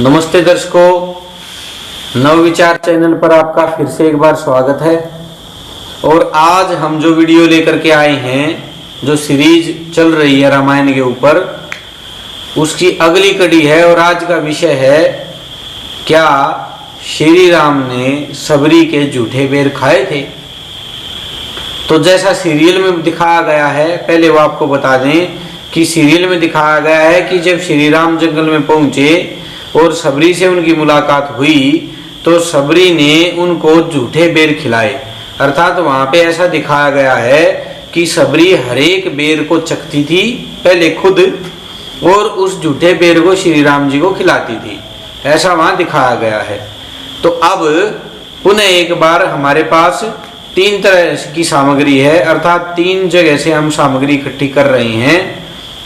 नमस्ते दर्शकों, नवविचार चैनल पर आपका फिर से एक बार स्वागत है। और आज हम जो वीडियो लेकर के आए हैं, जो सीरीज चल रही है रामायण के ऊपर, उसकी अगली कड़ी है। और आज का विषय है, क्या श्री राम ने सबरी के झूठे बेर खाए थे? तो जैसा सीरियल में दिखाया गया है, पहले वो आपको बता दें कि सीरियल में दिखाया गया है कि जब श्री राम जंगल में पहुंचे और सबरी से उनकी मुलाकात हुई तो सबरी ने उनको झूठे बेर खिलाए। अर्थात वहां पे ऐसा दिखाया गया है कि सबरी हर एक बेर को चखती थी पहले खुद, और उस झूठे बेर को श्री राम जी को खिलाती थी। ऐसा वहां दिखाया गया है। तो अब पुनः एक बार हमारे पास 3 तरह की सामग्री है, अर्थात 3 जगह से हम सामग्री इकट्ठी कर रहे हैं।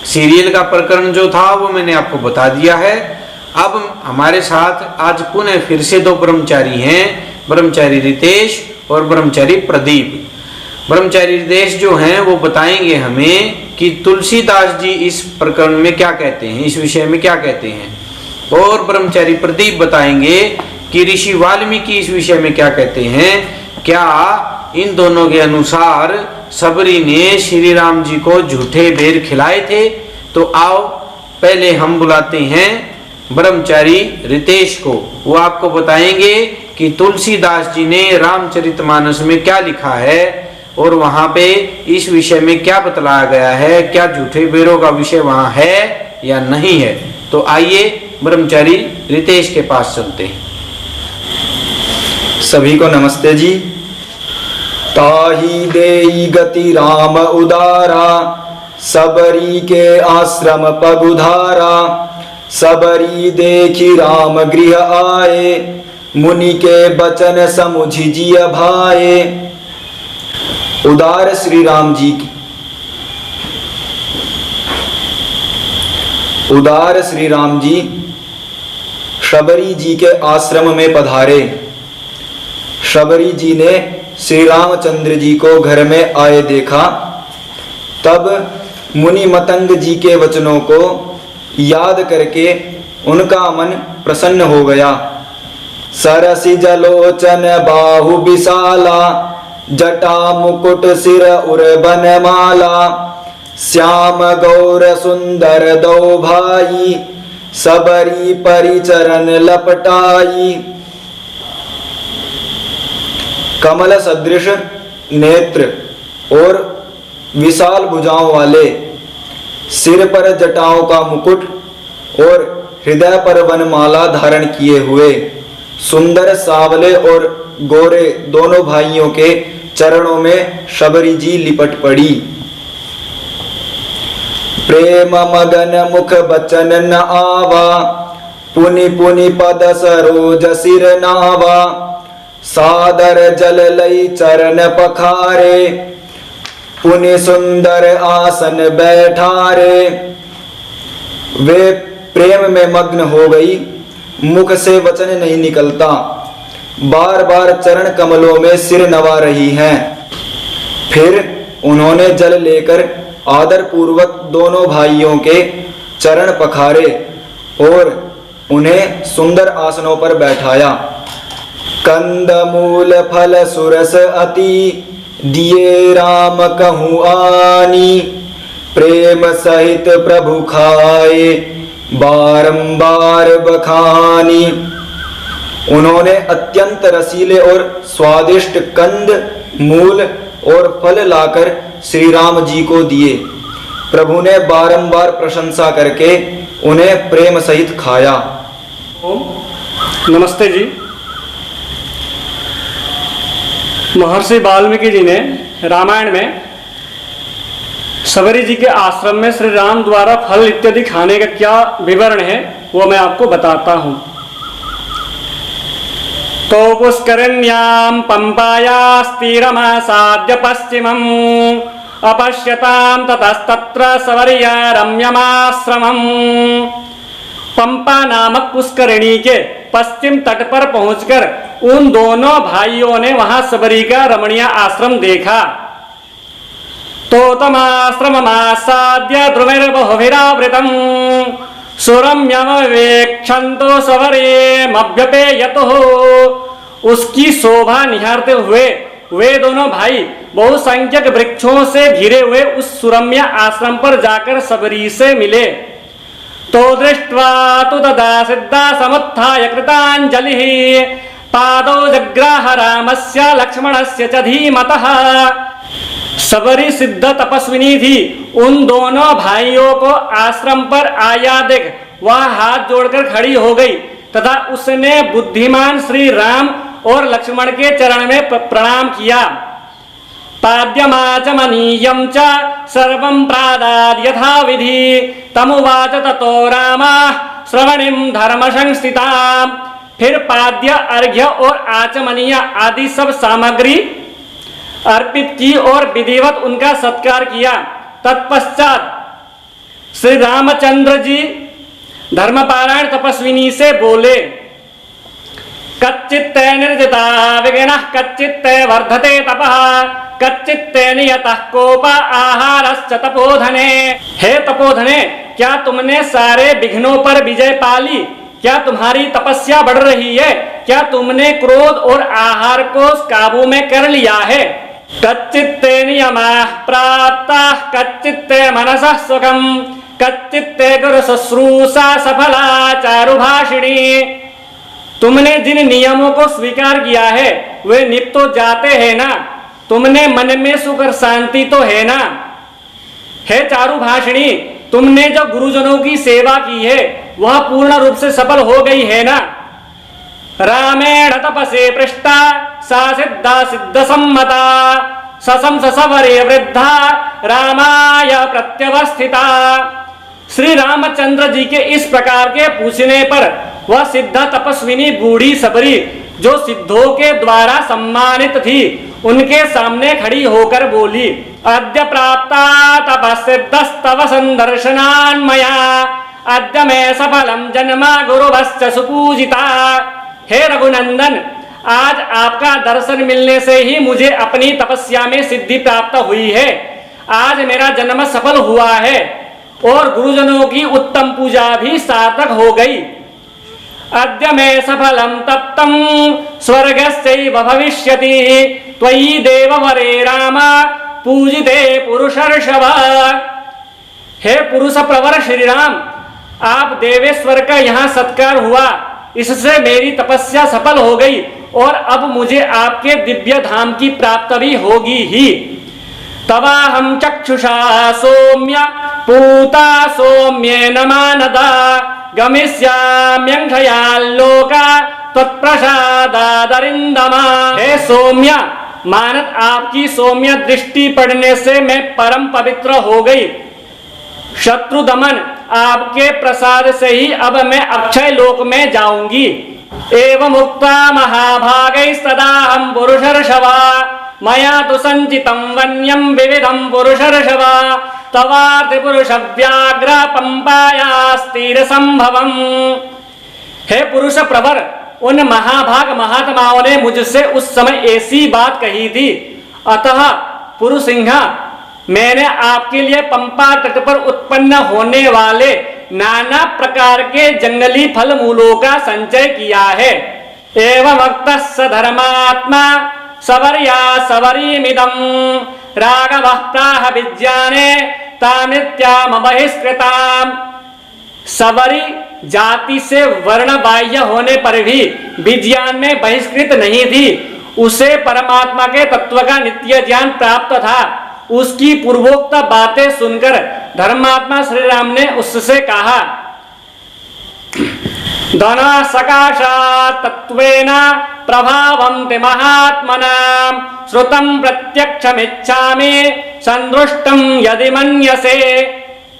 सीरियल का प्रकरण जो था वो मैंने आपको बता दिया है। अब हमारे साथ आज पुनः फिर से 2 ब्रह्मचारी हैं, ब्रह्मचारी रितेश और ब्रह्मचारी प्रदीप। ब्रह्मचारी रितेश जो हैं वो बताएंगे हमें कि तुलसीदास जी इस प्रकरण में क्या कहते हैं, इस विषय में क्या कहते हैं। और ब्रह्मचारी प्रदीप बताएंगे कि ऋषि वाल्मीकि इस विषय में क्या कहते हैं। क्या इन दोनों के अनुसार सबरी ने श्री राम जी को झूठे बेर खिलाए थे? तो आओ पहले हम बुलाते हैं ब्रह्मचारी रितेश को। वो आपको बताएंगे कि तुलसीदास जी ने रामचरितमानस में क्या लिखा है और वहां पे इस विषय में क्या बतलाया गया है, क्या झूठे बेरों का विषय वहां है या नहीं है। तो आइए ब्रह्मचारी रितेश के पास चलते हैं। सभी को नमस्ते जी। ताही देई गति राम उदारा, सबरी के आश्रम पगुधारा। सबरी देखी राम गृह आए, मुनि के बचन समुझि जिय भाए। उदार श्री राम जी की उदार श्री राम जी शबरी जी के आश्रम में पधारे। शबरी जी ने श्री रामचंद्र जी को घर में आए देखा। तब मुनि मतंग जी के वचनों को याद करके उनका मन प्रसन्न हो गया। सरसी जलोचन बाहु विशाला, जटा मुकुट सिर उर बनमाला। श्याम गौर सुंदर दो भाई, सबरी परिचरण लपटाई। कमल सदृश नेत्र और विशाल भुजाओं वाले, सिर पर जटाओं का मुकुट और हृदय पर वनमाला धारण किए हुए सुंदर सावले और गोरे दोनों भाइयों के चरणों में शबरी जी लिपट पड़ी। प्रेम मगन मुख बचन न आवा, पुनि पुनि पद सरोज सिर नावा। सादर जल लई चरण पखारे, पुनि सुंदर आसन बैठारे। वे प्रेम में मग्न हो गई, मुख से वचन नहीं निकलता, बार बार चरण कमलों में सिर नवा रही हैं। फिर उन्होंने जल लेकर आदर पूर्वक दोनों भाइयों के चरण पखारे और उन्हें सुंदर आसनों पर बैठाया। कंद मूल फल सुरस अति, दिए राम कहूँ आनी। प्रेम सहित प्रभु खाए, बारंबार बखानी। उन्होंने अत्यंत रसीले और स्वादिष्ट कंद मूल और फल लाकर श्री राम जी को दिए। प्रभु ने बारंबार प्रशंसा करके उन्हें प्रेम सहित खाया। नमस्ते जी। महर्षि वाल्मीकि जी ने रामायण में सबरी जी के आश्रम में श्री राम द्वारा फल इत्यादि खाने का क्या विवरण है वो मैं आपको बताता हूं। तो पुष्करिण्यां पंपायास्तीरमासाद्य पश्चिमम्, अपश्यतां ततस्तत्र सवर्या रम्यमाश्रमम्। पंपा नामक पुष्करिणी के पश्चिम तट पर पहुंचकर उन दोनों भाइयों ने वहां सबरी का रमणीय आश्रम देखा। तो तमाश्रममासाद्य द्रुमिर्बहुभिरावृतम्, सुरम्यमवेक्षन्तो सवरेमभ्यपेयतुः। उसकी शोभा निहारते हुए वे दोनों भाई बहुसंख्यक वृक्षों से घिरे हुए उस सुरम्य आश्रम पर जाकर सबरी से मिले। तो दृष्ट्वा तु तदा सिद्धा समुत्थाय कृताञ्जलिः पादौ जग्राह रामस्य लक्ष्मणस्य च धीमतः। सबरी सिद्ध तपस्विनी थी, उन दोनों भाइयों को आश्रम पर आया देख वह हाथ जोड़कर खड़ी हो गई तथा उसने बुद्धिमान श्री राम और लक्ष्मण के चरण में प्रणाम किया। पाद्यमाचमनीयं च सर्वं प्रादाद् यथा विधि तमुवाच ततो रामः श्रवणीं धर्मसंस्थिताम्। फिर पाद्य, अर्घ्य और आचमनीय आदि सब सामग्री अर्पित की और विधिवत उनका सत्कार किया। तत्पश्चात श्री रामचंद्र जी धर्मपारायण तपस्विनी से बोले, कच्चित्ते निर्जिता विगणः कच्चित्ते वर्धते तपः कच्चित्ते नियतः कोप आहारश्च तपोधने। हे तपोधने, क्या तुमने सारे विघ्नों पर विजय पाली? क्या तुम्हारी तपस्या बढ़ रही है? क्या तुमने क्रोध और आहार को काबू में कर लिया है? कच्चित्ते नियमाः प्राप्ताः कच्चित्ते मनसः सुखम् कच्चित्ते गुरु शुश्रूषा सफला चारुभाषिणी। तुमने जिन नियमों को स्वीकार किया है वे नित्य तो जाते हैं ना? तुमने मन में सुख और शांति तो है ना? हे चारुभाषिणी, तुमने जो गुरुजनों की सेवा की है वह पूर्ण रूप से सफल हो गई है ना? रामेण तपसे पृष्टा सा सिद्धा सिद्ध सम्मता ससंस सवरे वृद्धा रामाय प्रत्यवस्थिता। श्री रामचंद्र जी के इस प्रकार के पूछने पर वह सिद्ध तपस्विनी बूढ़ी सबरी जो सिद्धों के द्वारा सम्मानित थी उनके सामने खड़ी होकर बोली, अद्य प्राप्ता तपस्सिद्धस्तव संदर्शनान् मया अद्य मे सफलम जन्म गुरुवश्च सुपूजिता। हे रघुनंदन, आज आपका दर्शन मिलने से ही मुझे अपनी तपस्या में सिद्धि प्राप्त हुई है। आज मेरा जन्म सफल हुआ है और गुरुजनों की उत्तम पूजा भी सार्थक हो गई। अद्य मे सफलम तप्तं स्वर्गस्यैव भविष्यति त्वयि देववरे राम पूजिते पुरुषर्षभ। हे पुरुष प्रवर श्री राम, आप देवेश्वर का यहाँ सत्कार हुआ, इससे मेरी तपस्या सफल हो गई और अब मुझे आपके दिव्य धाम की प्राप्ति भी होगी ही। तवाहं चक्षुषा सौम्य पूता सौम्येन मानदा गमिष्याम्यंशयाल्लोका त्वत्प्रसादादरिन्दमा। हे सौम्य, मानद आपकी सौम्य दृष्टि पड़ने से मैं परम पवित्र हो गई। शत्रु दमन, आपके प्रसाद से ही अब मैं अक्षय लोक में जाऊंगी। एवं उक्ता महाभागैस्तदाहं पुरुषर्षभा मया तु संचितं वन्यं विविधं पुरुषर्षभा तवार्ति पुरुष व्याघ्र पंपायास्तीर संभवम्। हे पुरुष प्रवर, उन महाभाग महात्माओं ने मुझसे उस समय ऐसी बात कही थी, अतः पुरुसिंहा मैंने आपके लिए पंपा तट पर उत्पन्न होने वाले नाना प्रकार के जंगली फल मूलों का संचय किया है। एवं वक्तः स धर्मात्मा सवर्या सवरीमिदं राघवः प्राह विज्ञाने तामित्याम बहिष्कृताम्। सवरी जाति से वर्ण बाह्य होने पर भी विज्ञान में बहिष्कृत नहीं थी। उसे परमात्मा के तत्व का नित्य ज्ञान प्राप्त था। उसकी पूर्वोक्त बातें सुनकर धर्मात्मा श्री राम ने उससे कहा, धना सकाशात् तत्वेन प्रभावं ते महात्मनां श्रुतं प्रत्यक्षमिच्छामि संदृष्टं यदि मन्यसे।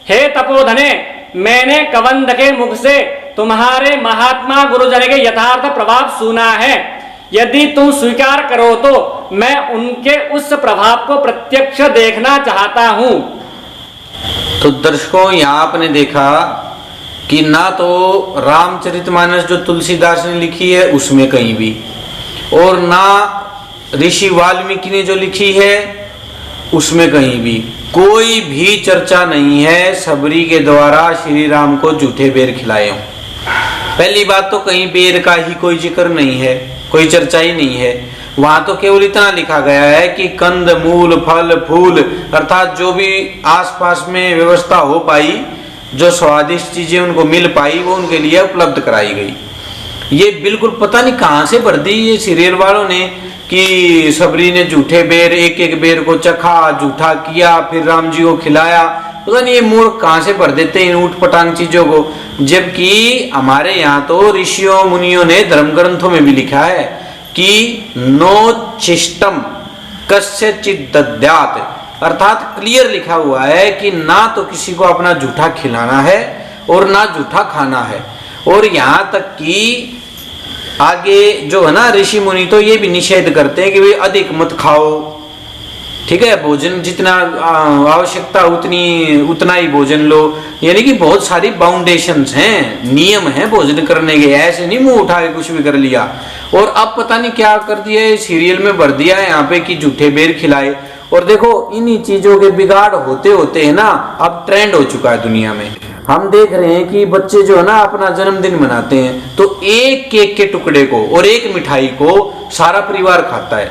हे तपोधने, मैंने कबंध के मुख से तुम्हारे महात्मा गुरुजन के यथार्थ प्रभाव सुना है। यदि तुम स्वीकार करो तो मैं उनके उस प्रभाव को प्रत्यक्ष देखना चाहता हूं। तो दर्शकों, यहाँ आपने देखा कि ना तो रामचरितमानस जो तुलसीदास ने लिखी है उसमें कहीं भी, और ना ऋषि वाल्मीकि ने जो लिखी है उसमें कहीं भी कोई भी चर्चा नहीं है सबरी के द्वारा श्री राम को जूठे बेर खिलाए हों। पहली बात तो कहीं बेर का ही कोई जिक्र नहीं है, कोई चर्चा ही नहीं है। वहां तो केवल इतना लिखा गया है कि कंद मूल फल फूल अर्थात जो भी आसपास में व्यवस्था हो पाई, जो स्वादिष्ट चीजें उनको मिल पाई, वो उनके लिए उपलब्ध कराई गई। ये बिल्कुल पता नहीं कहाँ से भर दी ये सीरियल वालों ने कि सबरी ने जूठे बेर, एक एक बेर को चखा, जूठा किया, फिर राम जी को खिलाया। पता नहीं ये मूर्ख कहाँ से भर देते हैं इन ऊट पटांग चीजों को। जबकि हमारे यहाँ तो ऋषियों मुनियों ने धर्म ग्रंथों में भी लिखा है कि नोच्छिष्टम कस्यचित् दद्यात्, अर्थात क्लियर लिखा हुआ है कि ना तो किसी को अपना जूठा खिलाना है और ना जूठा खाना है। और यहाँ तक कि आगे जो है ना ऋषि मुनि तो ये भी निषेध करते हैं कि भाई अधिक मत खाओ, ठीक है, भोजन जितना आवश्यकता उतना ही भोजन लो। यानी कि बहुत सारी बाउंडेशंस हैं, नियम हैं भोजन करने के, ऐसे नहीं मुंह उठा के कुछ भी कर लिया। और अब पता नहीं क्या कर दिया है, सीरियल में भर दिया है यहाँ पे कि जूठे बेर खिलाए। और देखो इन्हीं चीजों के बिगाड़ होते होते है ना अब ट्रेंड हो चुका है दुनिया में। हम देख रहे हैं कि बच्चे जो है ना अपना जन्मदिन मनाते हैं तो एक केक के टुकड़े को और एक मिठाई को सारा परिवार खाता है।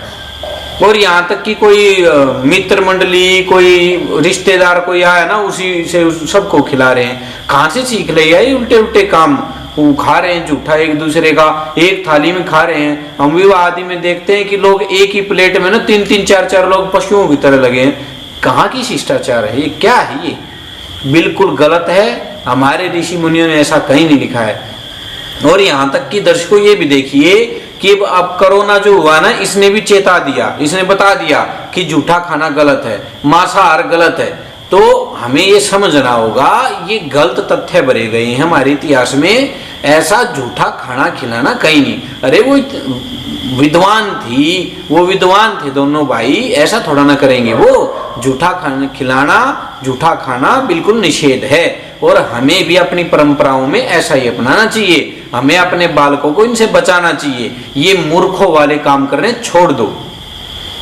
और यहाँ तक कि कोई मित्र मंडली, कोई रिश्तेदार कोई आया ना उसी से सबको खिला रहे हैं। कहाँ से सीख लिया ये उल्टे उल्टे काम, वो खा रहे हैं जूठा एक दूसरे का, एक थाली में खा रहे हैं। हम विवाह आदि में देखते हैं कि लोग एक ही प्लेट में ना 3-3 4-4 लोग पशुओं की तरह लगे हैं। कहाँ की शिष्टाचार है ये, क्या है ये? बिल्कुल गलत है। हमारे ऋषि मुनियों ने ऐसा कहीं नहीं लिखा है। और यहाँ तक कि दर्शकों ये भी देखिए कि अब कोरोना जो हुआ ना, इसने भी चेता दिया, इसने बता दिया कि जूठा खाना गलत है, मांसाहार गलत है। तो हमें ये समझना होगा ये गलत तथ्य भरे गए हैं हमारे इतिहास में। ऐसा जूठा खाना खिलाना कहीं नहीं। अरे वो विद्वान थी, वो विद्वान थे दोनों भाई, ऐसा थोड़ा ना करेंगे वो। जूठा खाना खिलाना, जूठा खाना बिल्कुल निषेध है। और हमें भी अपनी परंपराओं में ऐसा ही अपनाना चाहिए। हमें अपने बालकों को इनसे बचाना चाहिए। ये मूर्खों वाले काम करने छोड़ दो,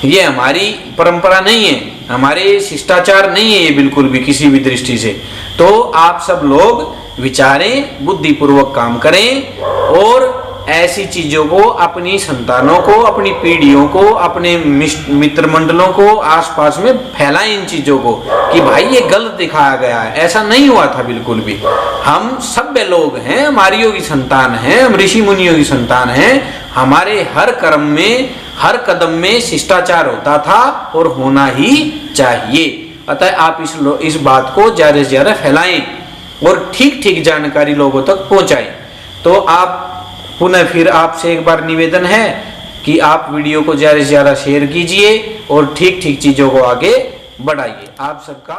ये हमारी परंपरा नहीं है, हमारे शिष्टाचार नहीं है ये बिल्कुल भी किसी भी दृष्टि से। तो आप सब लोग विचारें, बुद्धिपूर्वक काम करें और ऐसी चीजों को अपनी संतानों को, अपनी पीढ़ियों को, अपने मित्र मंडलों को आसपास में फैलाएं इन चीजों को कि भाई ये गलत दिखाया गया है, ऐसा नहीं हुआ था बिल्कुल भी। हम सभ्य लोग हैं, हमारियों की संतान हैं, हम ऋषि मुनियों की संतान हैं। हमारे हर कर्म में, हर कदम में शिष्टाचार होता था और होना ही चाहिए। अतः आप इस बात को ज्यादा से ज्यादा फैलाएं और ठीक ठीक जानकारी लोगों तक पहुंचाएं। तो आप पुनः फिर आपसे एक बार निवेदन है कि आप वीडियो को ज्यादा से ज्यादा शेयर कीजिए और ठीक ठीक चीजों को आगे बढ़ाइए। आप सबका